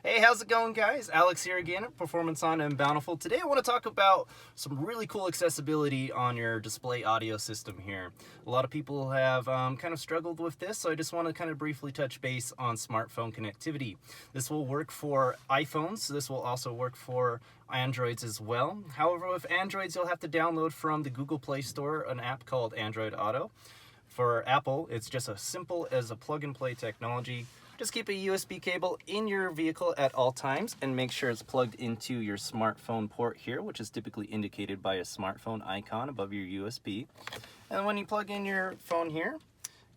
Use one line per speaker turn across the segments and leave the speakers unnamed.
Hey, how's it going, guys? Alex here again at Performance Honda and Bountiful. Today I want to talk about some really cool accessibility on your display audio system here. A lot of people have kind of struggled with this, so I just want to kind of briefly touch base on smartphone connectivity. This will work for iPhones. This will also work for Androids as well. However, with Androids, you'll have to download from the Google Play Store an app called Android Auto. For Apple, it's just as simple as a plug-and-play technology. Just keep a USB cable in your vehicle at all times and make sure it's plugged into your smartphone port here, which is typically indicated by a smartphone icon above your USB. And when you plug in your phone here,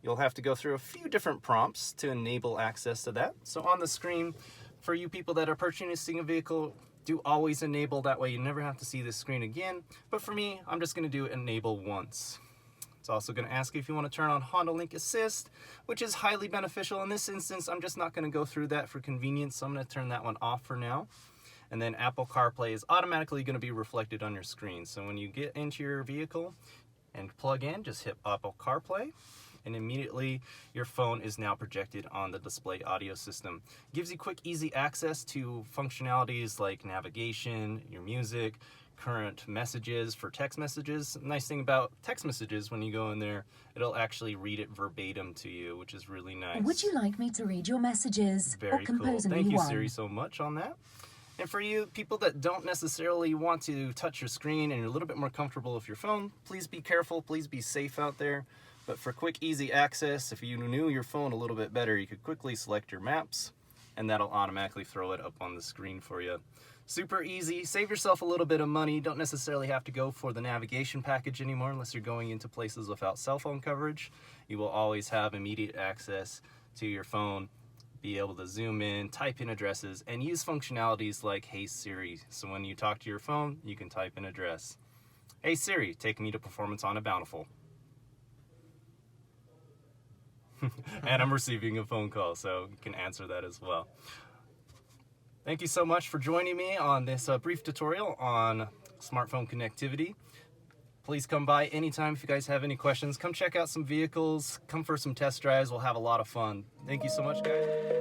you'll have to go through a few different prompts to enable access to that. So on the screen, for you people that are purchasing a vehicle, do always enable, that way you never have to see this screen again. But for me, I'm just going to do enable once. It's also going to ask you if you want to turn on Honda Link Assist, which is highly beneficial. In this instance, I'm just not going to go through that for convenience, so I'm going to turn that one off for now. And then Apple CarPlay is automatically going to be reflected on your screen. So when you get into your vehicle and plug in, just hit Apple CarPlay, and immediately your phone is now projected on the display audio system. It gives you quick, easy access to functionalities like navigation, your music, current messages for text messages. Nice thing about text messages, when you go in there, it'll actually read it verbatim to you, which is really nice.
Would you like me to read your messages or
Very cool.
compose a
Thank
new
you,
one?
Siri, so much on that. And for you people that don't necessarily want to touch your screen and you're a little bit more comfortable with your phone, please be careful, please be safe out there. But for quick, easy access, if you knew your phone a little bit better, you could quickly select your maps and that'll automatically throw it up on the screen for you. Super easy, save yourself a little bit of money. Don't necessarily have to go for the navigation package anymore unless you're going into places without cell phone coverage. You will always have immediate access to your phone, be able to zoom in, type in addresses, and use functionalities like Hey Siri. So when you talk to your phone, you can type an address. Hey Siri, take me to Performance Honda Bountiful. And I'm receiving a phone call, so you can answer that as well. Thank you so much for joining me on this brief tutorial on smartphone connectivity. Please come by anytime if you guys have any questions. Come check out some vehicles, come for some test drives. We'll have a lot of fun. Thank you so much, guys.